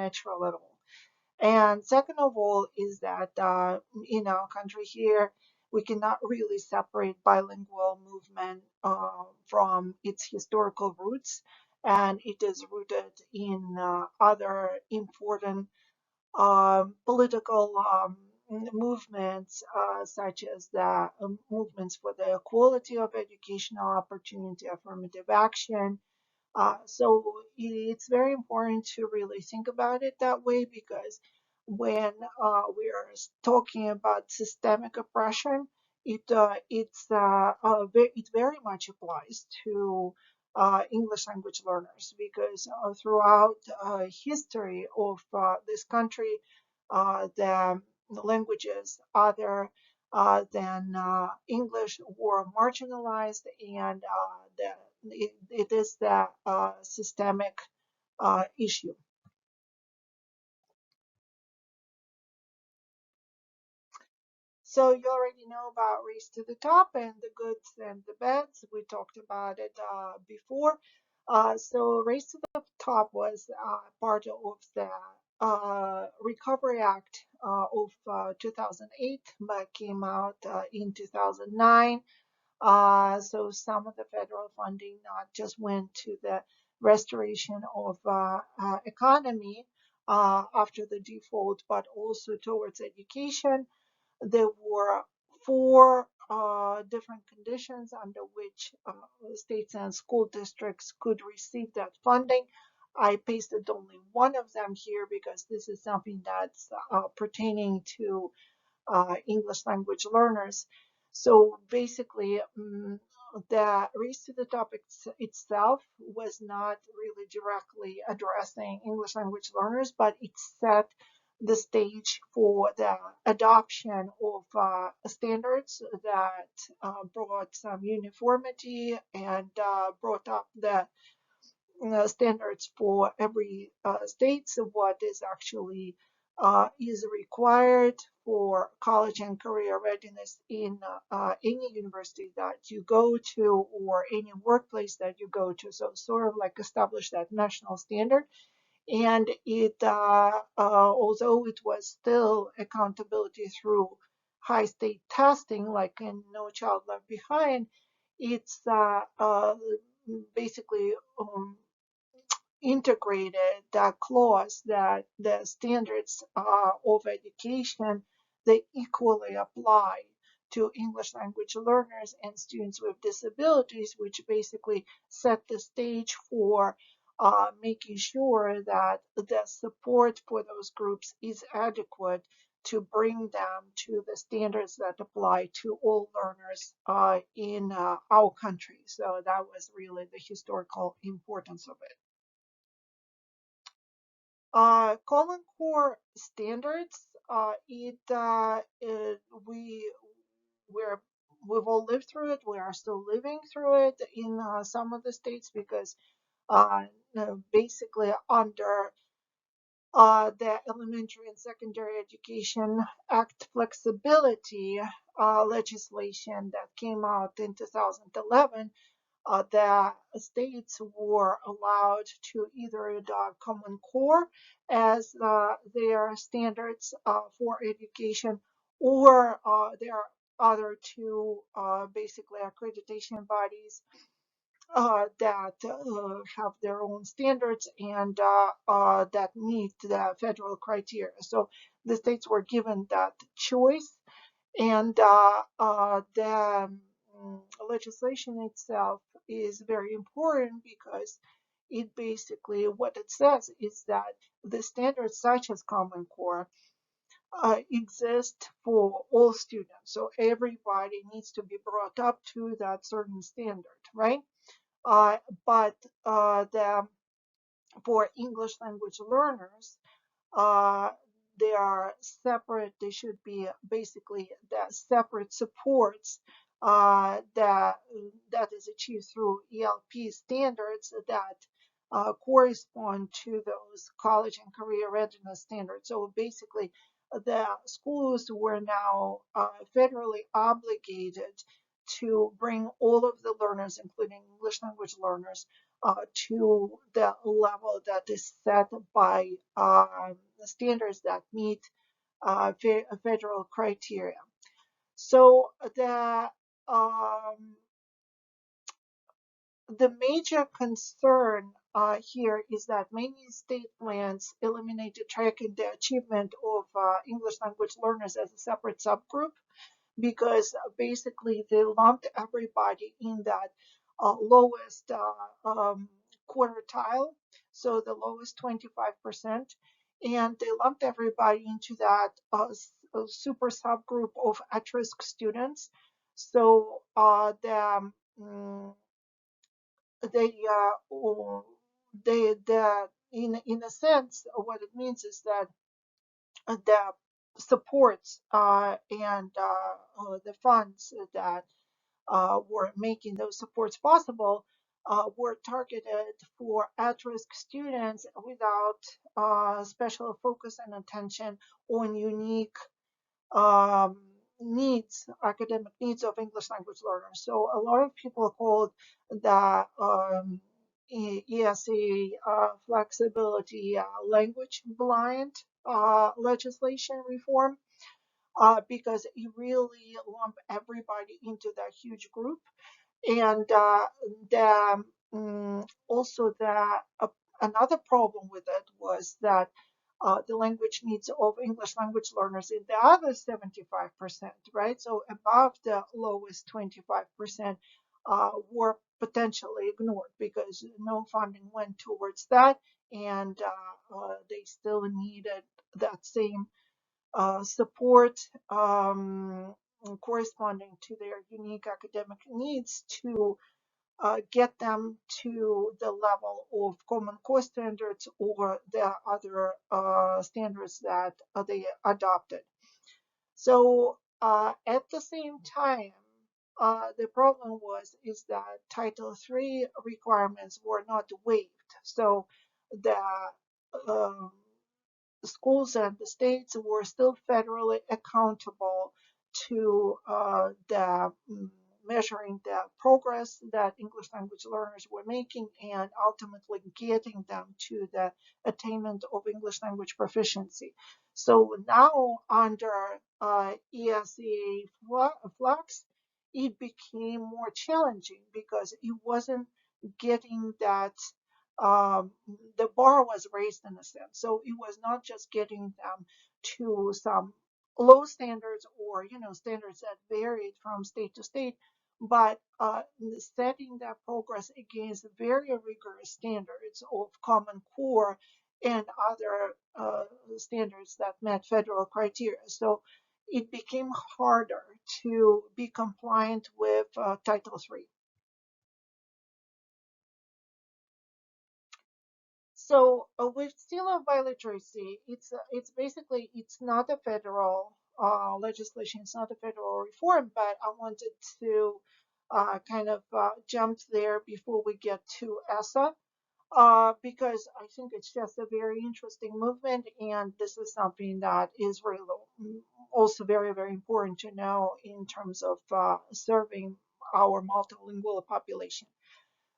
natural at all. And second of all is that in our country here, we cannot really separate bilingual movement from its historical roots, and it is rooted in other important political movements, such as the movements for the equality of educational opportunity, affirmative action. So it's very important to really think about it that way, because when we are talking about systemic oppression, it very much applies to English language learners, because throughout history of this country, the languages other than English were marginalized, and it is the systemic issue. So you already know about Race to the Top and the goods and the bads. We talked about it before. So Race to the Top was part of the Recovery Act of 2008, but came out in 2009. So some of the federal funding not just went to the restoration of economy after the default, but also towards education. There were four different conditions under which states and school districts could receive that funding. I pasted only one of them here because this is something that's pertaining to English language learners. So basically, the Race to the Top itself was not really directly addressing English language learners, but it set the stage for the adoption of standards that brought some uniformity and brought up the standards for every state. So what is actually is required for college and career readiness in any university that you go to, or any workplace that you go to. So sort of like establish that national standard. And although it was still accountability through high state testing, like in No Child Left Behind, it's basically integrated that clause that the standards of education, they equally apply to English language learners and students with disabilities, which basically set the stage for making sure that the support for those groups is adequate to bring them to the standards that apply to all learners in our country. So that was really the historical importance of it. Common Core standards, we we're we've all lived through it. We are still living through it in some of the states, because basically under the Elementary and Secondary Education Act flexibility legislation that came out in 2011, the states were allowed to either adopt Common Core as their standards for education, or there are other two basically accreditation bodies that have their own standards and that meet the federal criteria. So the states were given that choice, and the legislation itself is very important, because it basically, what it says is that the standards such as Common Core exist for all students. So everybody needs to be brought up to that certain standard, right? But for English language learners, uh, they are separate. They should be basically the separate supports that is achieved through ELP standards that correspond to those college and career readiness standards. So basically, the schools were now federally obligated to bring all of the learners, including English language learners, to the level that is set by the standards that meet federal criteria. So the major concern here is that many state plans eliminated tracking the achievement of English language learners as a separate subgroup because basically they lumped everybody in that lowest quartile, so the lowest 25%, and they lumped everybody into that super subgroup of at-risk students. So mm, they in a sense what it means is that the supports and the funds that were making those supports possible were targeted for at-risk students without special focus and attention on unique um, needs, academic needs of English language learners. So a lot of people called the ESA flexibility language blind legislation reform because it really lumped everybody into that huge group. And also another problem with it was that the language needs of English language learners in the other 75%, right? So above the lowest 25% were potentially ignored because no funding went towards that, and they still needed that same support corresponding to their unique academic needs to get them to the level of common core standards or the other standards that they adopted. So at the same time, the problem is that Title III requirements were not waived. So the um, schools and the states were still federally accountable to the measuring the progress that English language learners were making and ultimately getting them to the attainment of English language proficiency. So now under ESEA flux, it became more challenging because it wasn't getting that the bar was raised in a sense. So it was not just getting them to some low standards or standards that varied from state to state, but setting that progress against very rigorous standards of Common Core and other standards that met federal criteria. So it became harder to be compliant with Title III. So with seal of biliteracy, it's basically it's not a federal legislation, it's not a federal reform, but I wanted to kind of jump there before we get to ESSA because I think it's just a very interesting movement, and this is something that is really also very, very important to know in terms of serving our multilingual population.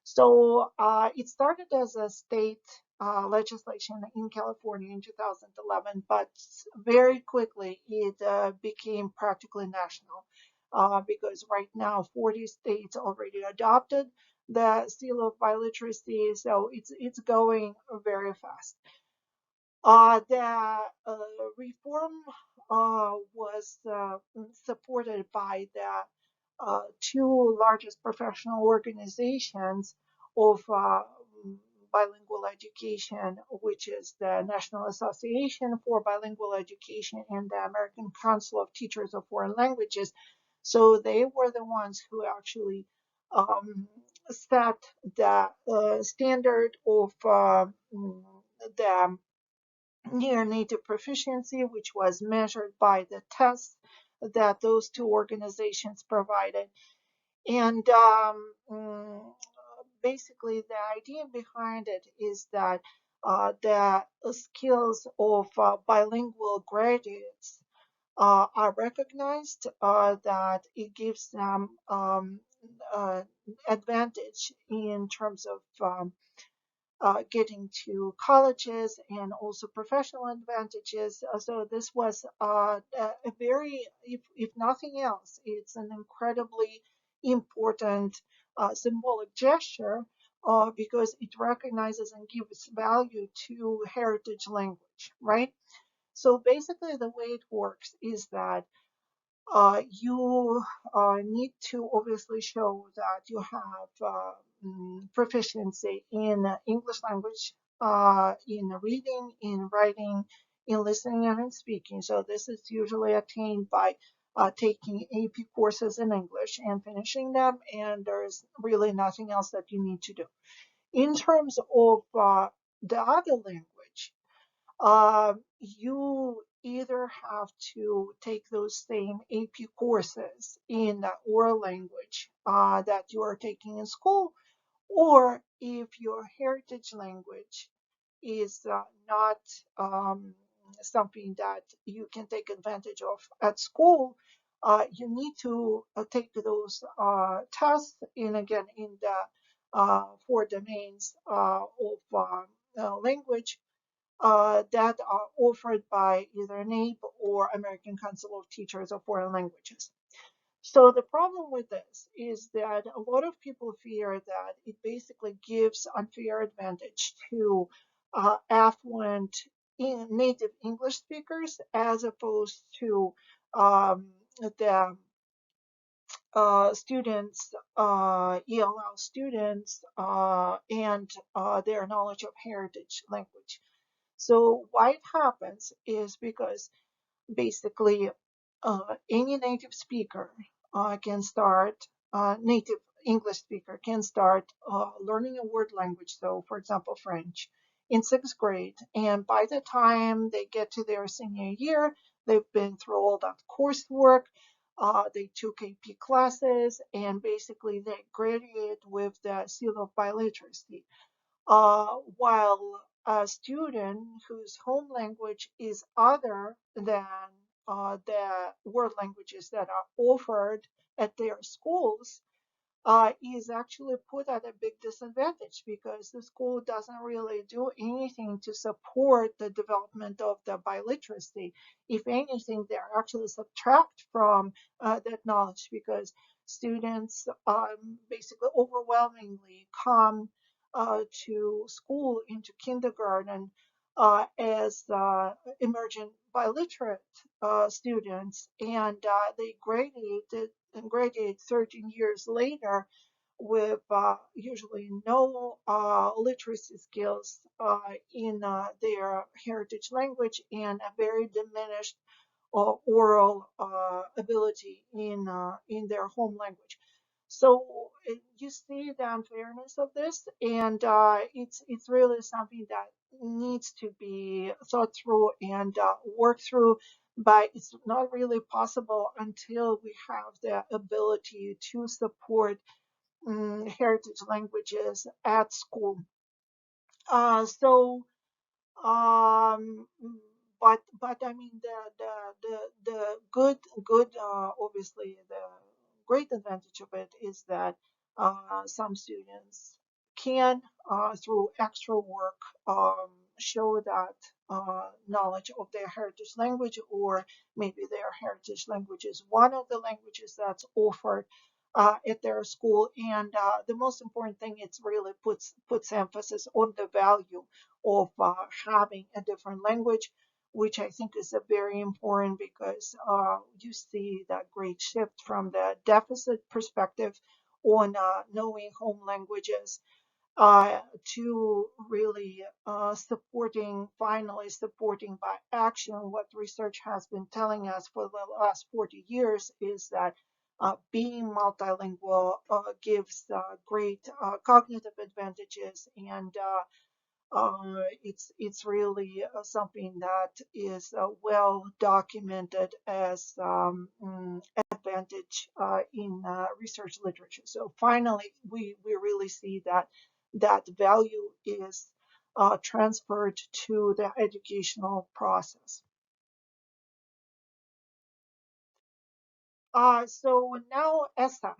So it started as a state legislation in California in 2011, but very quickly it became practically national because right now 40 states already adopted the seal of biliteracy, so it's going very fast. The reform was supported by the two largest professional organizations of bilingual education, which is the National Association for Bilingual Education and the American Council of Teachers of Foreign Languages. So they were the ones who actually set the standard of the near native proficiency, which was measured by the tests that those two organizations provided. And basically, the idea behind it is that the skills of bilingual graduates are recognized, that it gives them uh, advantage in terms of getting to colleges and also professional advantages. So this was a very, if nothing else, it's an incredibly important symbolic gesture because it recognizes and gives value to heritage language, right? So basically, the way it works is that you need to obviously show that you have proficiency in English language, in reading, in writing, in listening, and in speaking. So this is usually attained by taking AP courses in English and finishing them, and there's really nothing else that you need to do. In terms of the other language, you either have to take those same AP courses in the oral language that you are taking in school, or if your heritage language is not something that you can take advantage of at school, you need to take those tests in again in the four domains of language that are offered by either NAEP or American Council of Teachers of Foreign Languages. So the problem with this is that a lot of people fear that it basically gives unfair advantage to affluent native English speakers as opposed to the students, ELL students, and their knowledge of heritage language. So why it happens is because basically any native speaker can start, native English speaker can start learning a word language, so for example, French, in sixth grade. And by the time they get to their senior year, they've been through all that coursework. They took AP classes and basically they graduate with the seal of biliteracy. While a student whose home language is other than the world languages that are offered at their schools is actually put at a big disadvantage because the school doesn't really do anything to support the development of the biliteracy. If anything, they're actually subtract from that knowledge because students basically overwhelmingly come to school into kindergarten as emergent biliterate students, and they graduate 13 years later with usually no literacy skills in their heritage language and a very diminished oral ability in their home language. So you see the unfairness of this, and it's really something that needs to be thought through and worked through. But it's not really possible until we have the ability to support heritage languages at school. So um, but I mean the good obviously the great advantage of it is that some students can through extra work show that knowledge of their heritage language, or maybe their heritage language is one of the languages that's offered at their school. And the most important thing, it's really puts emphasis on the value of having a different language, which I think is a very important because you see that great shift from the deficit perspective on knowing home languages to really finally supporting by action what research has been telling us for the last 40 years is that being multilingual gives great cognitive advantages, and it's really something that is well documented as advantage in research literature. So finally, we really see that that value is transferred to the educational process. So now ESSA.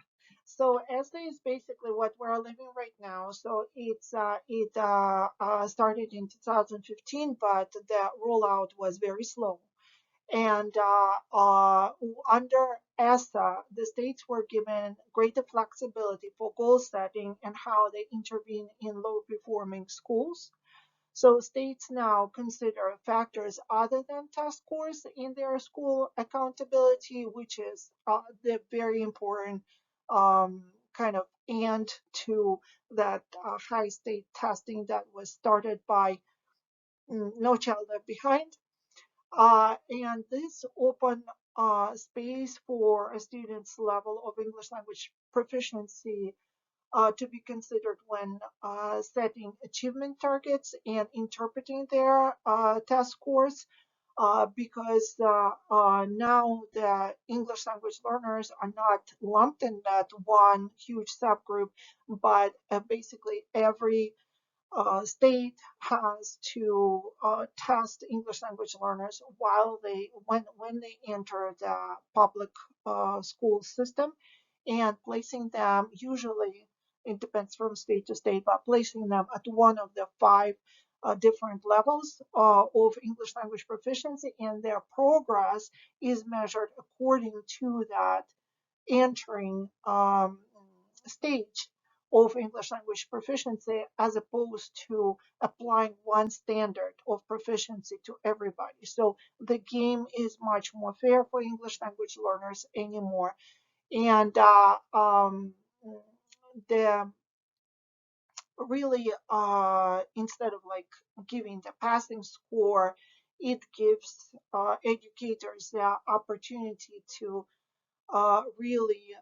So ESSA is basically what we're living right now. So it started in 2015, but the rollout was very slow. And under ESSA, the states were given greater flexibility for goal setting and how they intervene in low performing schools. So states now consider factors other than test scores in their school accountability, which is the very important kind of and to that high state testing that was started by No Child Left Behind. And this open space for a student's level of English language proficiency to be considered when setting achievement targets and interpreting their test scores. Because now the English language learners are not lumped in that one huge subgroup, but basically every state has to test English language learners while when they enter the public school system, and placing them, usually it depends from state to state, but placing them at one of the five different levels of English language proficiency, and their progress is measured according to that entering stage of English language proficiency, as opposed to applying one standard of proficiency to everybody. So the game is much more fair for English language learners anymore. And the really, instead of like giving the passing score, it gives educators the opportunity to really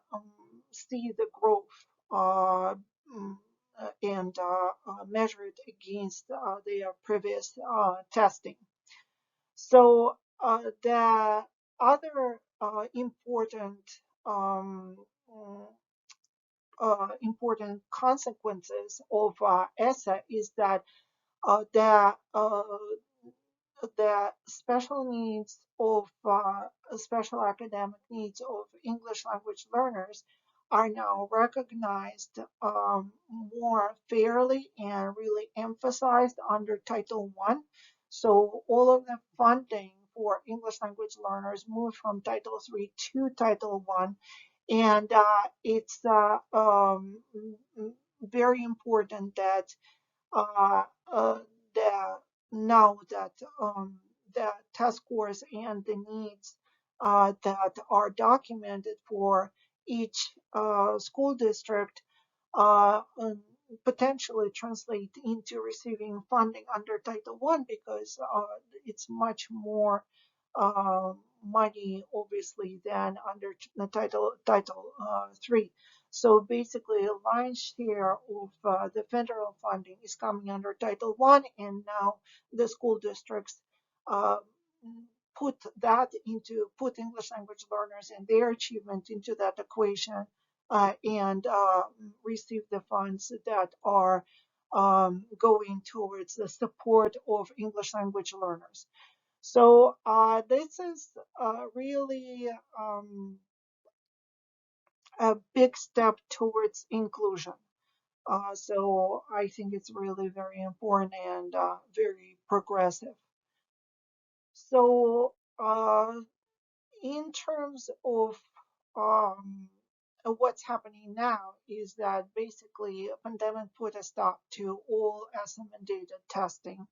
see the growth and measure it against their previous testing. So the other important consequences of ESSA is that the special needs of special academic needs of English language learners are now recognized more fairly and really emphasized under Title I. So all of the funding for English language learners moved from Title III to Title I, and it's very important that uh, uh, the now that the task force and the needs that are documented for each school district potentially translate into receiving funding under Title One, because it's much more uh, money, obviously, than under the Title Three. So basically, a lion's share of the federal funding is coming under Title One, and now the school districts uh, put English language learners and their achievement into that equation, and receive the funds that are going towards the support of English language learners. So this is really a big step towards inclusion. So I think it's really very important and very progressive. So in terms um, of what's happening now, is that basically a pandemic put a stop to all SM data testing.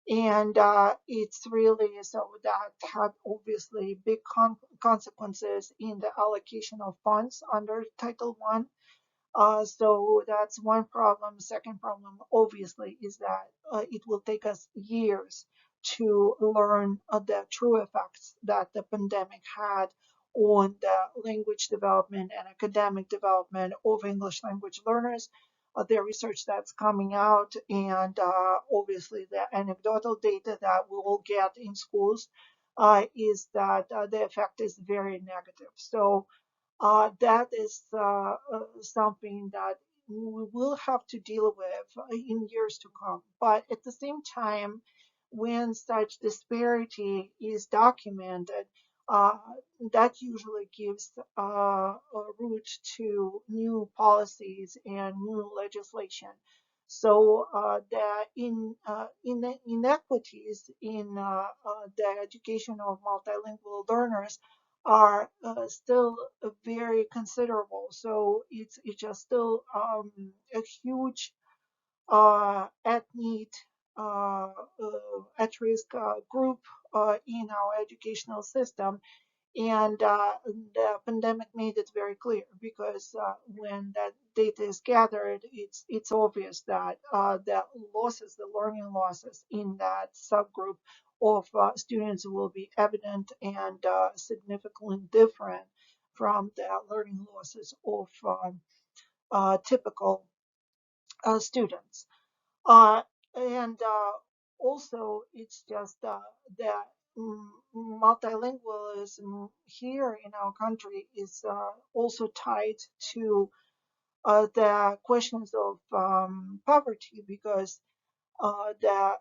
And it's really, so that had obviously big consequences in the allocation of funds under Title One. So that's one problem. Second problem, obviously, is that it will take us years to learn the true effects that the pandemic had on the language development and academic development of English language learners. The research that's coming out, and obviously the anecdotal data that we will get in schools, is that the effect is very negative. So that is something that we will have to deal with in years to come. But at the same time, when such disparity is documented, uh, that usually gives a route to new policies and new legislation. So the inequities in the education of multilingual learners are still very considerable. So it's just still a huge at need, at risk group in our educational system. And the pandemic made it very clear because when that data is gathered, it's obvious that the losses, the learning losses in that subgroup of students will be evident and significantly different from the learning losses of typical students. Uh, and Also, it's just that multilingualism here in our country is also tied to the questions of poverty because that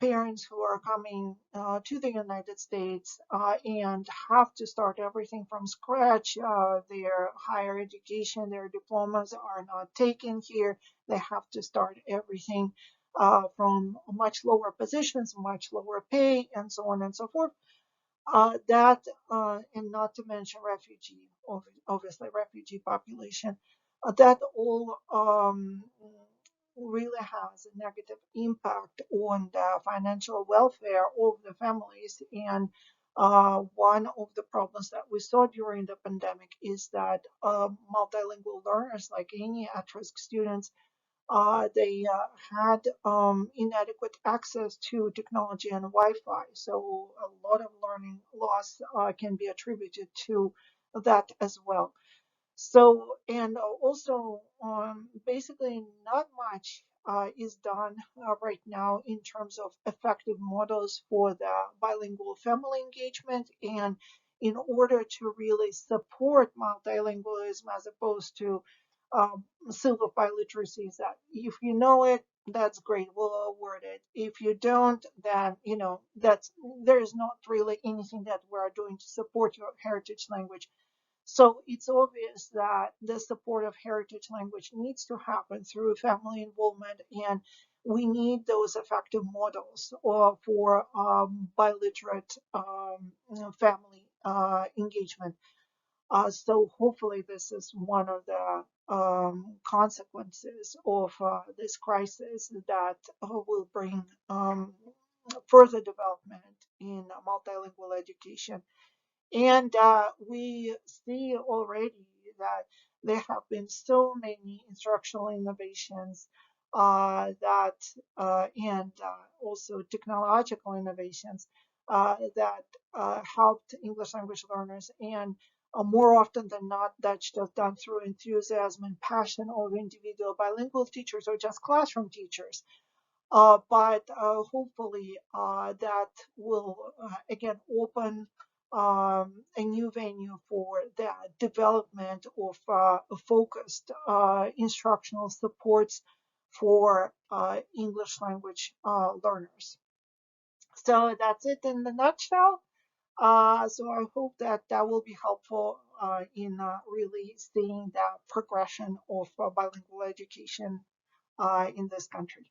parents who are coming to the United States and have to start everything from scratch. Their higher education, their diplomas are not taken here. They have to start everything from much lower positions, much lower pay, and so on and so forth. That and not to mention refugee, obviously refugee population, that all really has a negative impact on the financial welfare of the families. And one of the problems that we saw during the pandemic is that multilingual learners, like any at-risk students, they had inadequate access to technology and Wi-Fi. So a lot of learning loss can be attributed to that as well. So, and also, basically, not much is done right now in terms of effective models for the bilingual family engagement. And in order to really support multilingualism as opposed to simplified literacy, is that if you know it, that's great, we'll award it. If you don't, then that's there is not really anything that we're doing to support your heritage language. So it's obvious that the support of heritage language needs to happen through family involvement, and we need those effective models for biliterate family engagement. So hopefully this is one of the consequences of this crisis that will bring further development in multilingual education. And we see already that there have been so many instructional innovations that and also technological innovations that helped English language learners. And more often than not, that's just done through enthusiasm and passion of individual bilingual teachers or just classroom teachers. But hopefully that will again open a new venue for the development of focused instructional supports for English language learners. So that's it in the nutshell. So I hope that that will be helpful in really seeing the progression of bilingual education in this country.